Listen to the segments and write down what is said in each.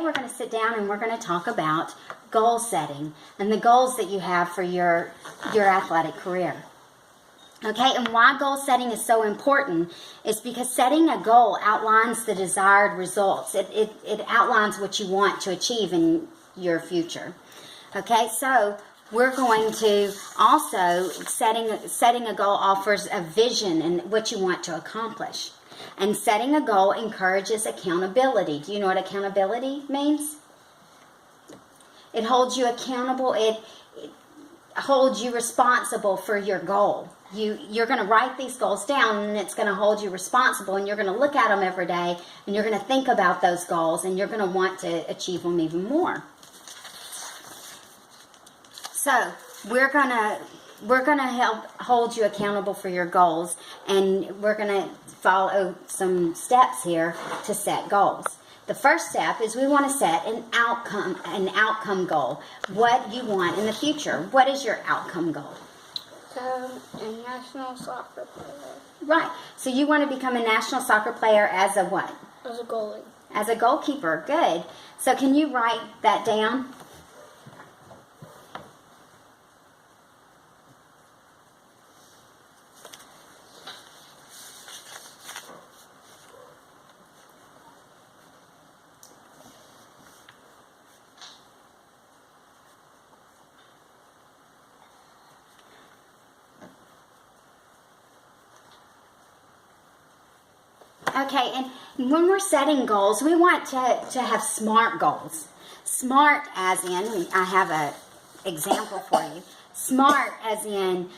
we're going to sit down and we're going to talk about goal setting and the goals that you have for your athletic career. Okay, and why goal setting is so important is because setting a goal outlines the desired results. It outlines what you want to achieve in your future. Okay, so we're going to also, setting a goal offers a vision and what you want to accomplish. And setting a goal encourages accountability. Do you know what accountability means? It holds you accountable. It holds you responsible for your goal. You're going to write these goals down, and it's going to hold you responsible, and you're going to look at them every day, and you're going to think about those goals, and you're going to want to achieve them even more. So we're going to help hold you accountable for your goals, and we're going to follow some steps here to set goals. The first step is we want to set an outcome goal. What you want in the future. What is your outcome goal? A national soccer player. Right. So you want to become a national soccer player as a what? As a goalie. As a goalkeeper. Good. So can you write that down? Okay, and when we're setting goals, we want to have SMART goals. SMART as in, I have an example for you. SMART as in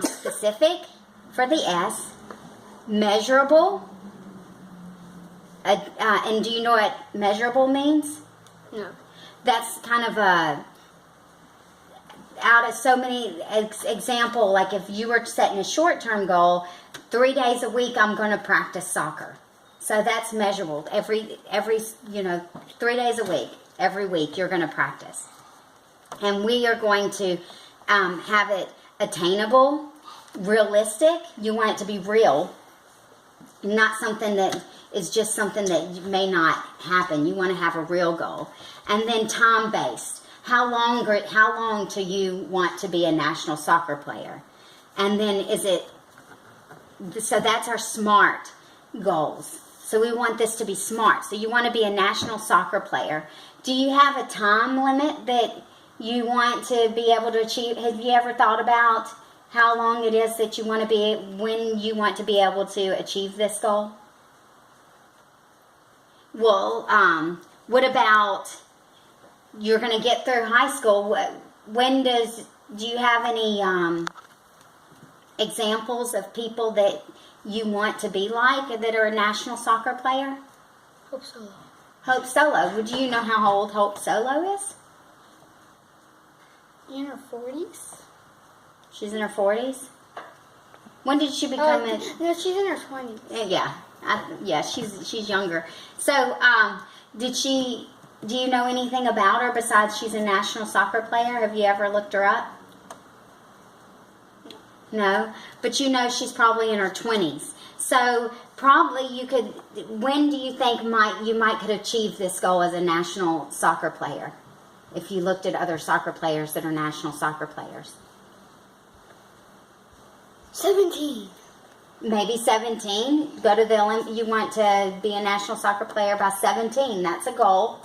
specific for the S, measurable, and do you know what measurable means? No. That's kind of out of so many example, like if you were setting a short-term goal, 3 days a week I'm going to practice soccer. So that's measurable. Every 3 days a week, every week you're going to practice. And we are going to have it attainable, realistic. You want it to be real, not something that is just something that may not happen. You want to have a real goal. And then time-based. How long do you want to be a national soccer player? And then so that's our SMART goals. So we want this to be SMART. So you want to be a national soccer player. Do you have a time limit that you want to be able to achieve? Have you ever thought about how long it is that you want to be, when you want to be able to achieve this goal? Well, what about you're going to get through high school? Do you have any examples of people that you want to be like that are a national soccer player? Hope Solo. Hope Solo. Would you know how old Hope Solo is? In her 40s. She's in her 40s? When did she become No, she's in her 20s. Yeah, she's younger. So, do you know anything about her besides she's a national soccer player? Have you ever looked her up? No, but you know she's probably in her 20s. So probably when do you think you might could achieve this goal as a national soccer player? If you looked at other soccer players that are national soccer players. 17. Maybe 17. Go to the Olympics. You want to be a national soccer player by 17. That's a goal.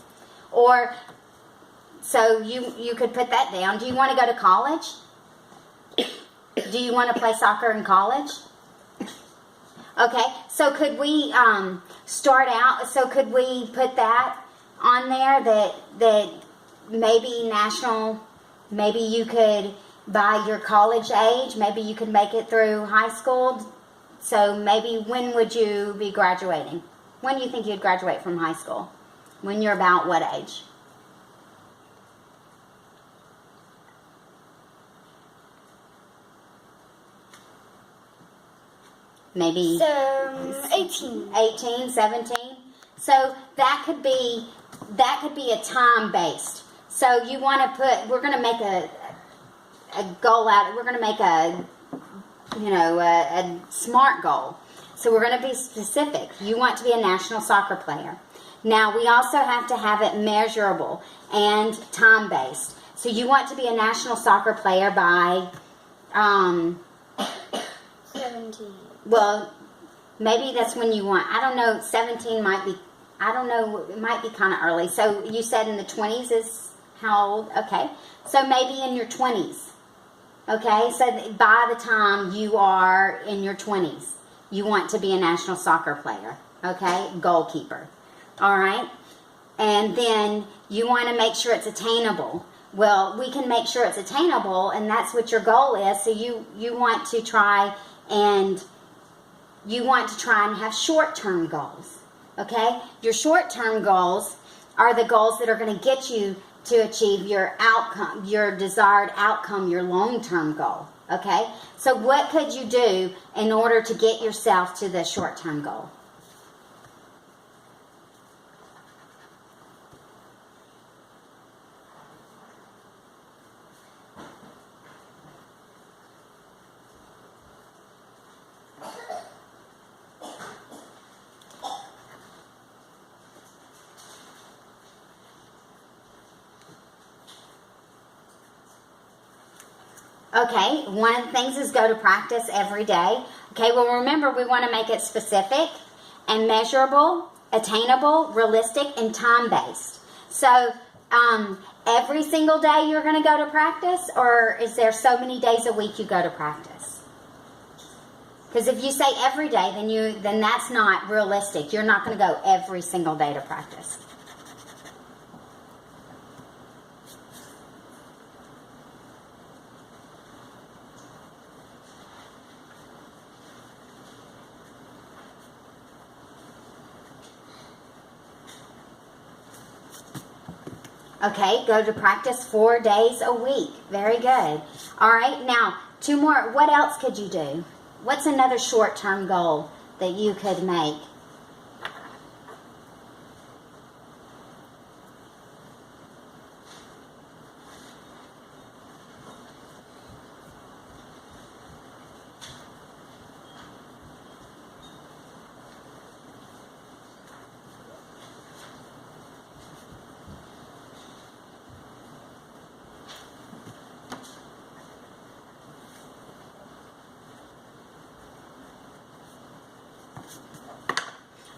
Or, so you could put that down. Do you want to go to college? Do you want to play soccer in college? Okay, so could we could we put that on there that maybe you could, by your college age, maybe you could make it through high school. So maybe when would you be graduating? When do you think you'd graduate from high school? When you're about what age? Maybe 18. 18, 17. So that could be a time based. So you want to we're going to make a goal out. We're going to make a SMART goal. So we're going to be specific. You want to be a national soccer player. Now, we also have to have it measurable and time-based. So you want to be a national soccer player by, 17. well, maybe that's when you want. I don't know, 17 might be, I don't know, it might be kind of early. So you said in the 20s is how old? Okay. So maybe in your 20s. Okay, so by the time you are in your 20s, you want to be a national soccer player. Okay, goalkeeper. All right. And then you want to make sure it's attainable. Well, we can make sure it's attainable, and that's what your goal is. So you want to try and have short-term goals. Okay? Your short-term goals are the goals that are going to get you to achieve your outcome, your desired outcome, your long-term goal. Okay? So what could you do in order to get yourself to the short-term goal? Okay, one of the things is go to practice every day. Okay, well remember we want to make it specific and measurable, attainable, realistic, and time-based. So every single day you're going to go to practice, or is there so many days a week you go to practice? Because if you say every day, then that's not realistic. You're not going to go every single day to practice. Okay, go to practice 4 days a week. Very good. All right, now, 2 more. What else could you do? What's another short-term goal that you could make?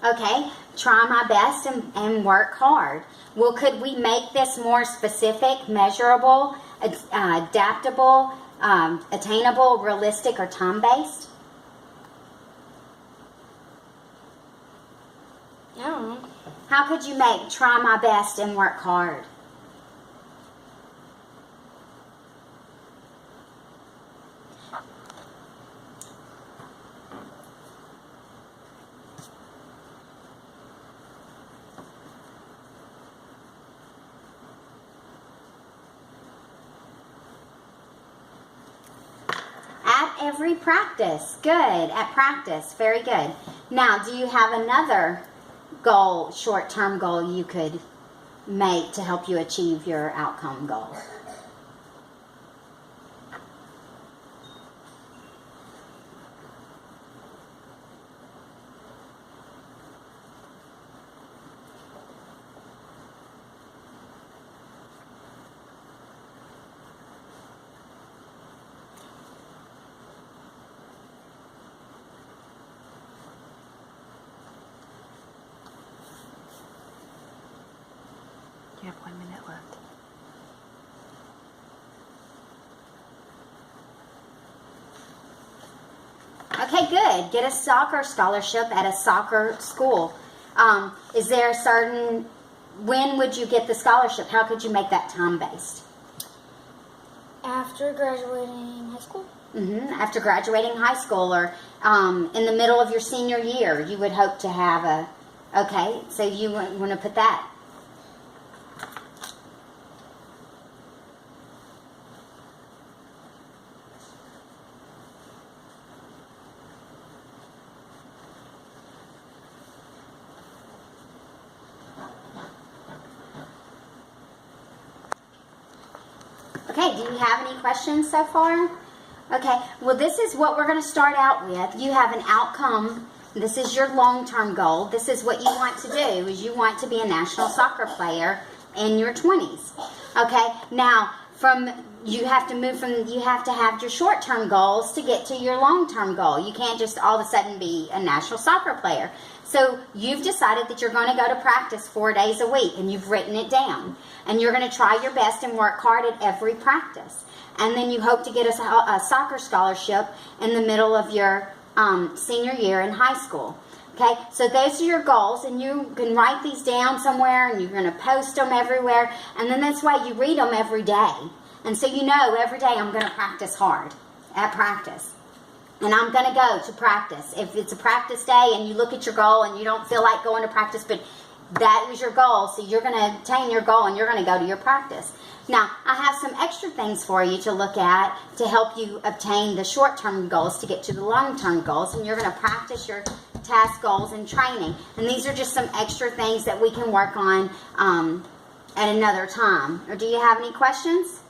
Okay, try my best and work hard. Well, could we make this more specific, measurable, adaptable, attainable, realistic, or time-based? I don't know. How could you make try my best and work hard? Every practice. Good. At practice. Very good. Now, do you have another goal, short-term goal you could make to help you achieve your outcome goal? You have 1 minute left. Okay, good. Get a soccer scholarship at a soccer school. Is there a certain, when would you get the scholarship? How could you make that time-based? After graduating high school? After graduating high school, or in the middle of your senior year, you would hope to have a, okay, so you want to put that. Okay, do you have any questions so far? Okay, well this is what we're going to start out with. You have an outcome This is your long-term goal. This is what you want to do, is you want to be a national soccer player in your 20s. Okay, now you have to have your short-term goals to get to your long-term goal. You can't just all of a sudden be a national soccer player. So you've decided that you're going to go to practice 4 days a week, and you've written it down. And you're going to try your best and work hard at every practice. And then you hope to get a soccer scholarship in the middle of your senior year in high school. Okay, so those are your goals, and you can write these down somewhere, and you're going to post them everywhere, and then that's why you read them every day. And so you know every day I'm going to practice hard at practice, and I'm going to go to practice. If it's a practice day and you look at your goal and you don't feel like going to practice, but that was your goal, so you're going to attain your goal and you're going to go to your practice. Now, I have some extra things for you to look at to help you obtain the short-term goals to get to the long-term goals, and you're going to practice your task goals and training. And these are just some extra things that we can work on at another time. Or do you have any questions?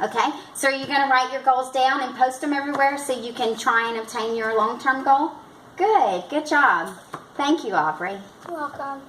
Okay, so are you going to write your goals down and post them everywhere so you can try and obtain your long-term goal? Good job. Thank you, Aubrey. You're welcome.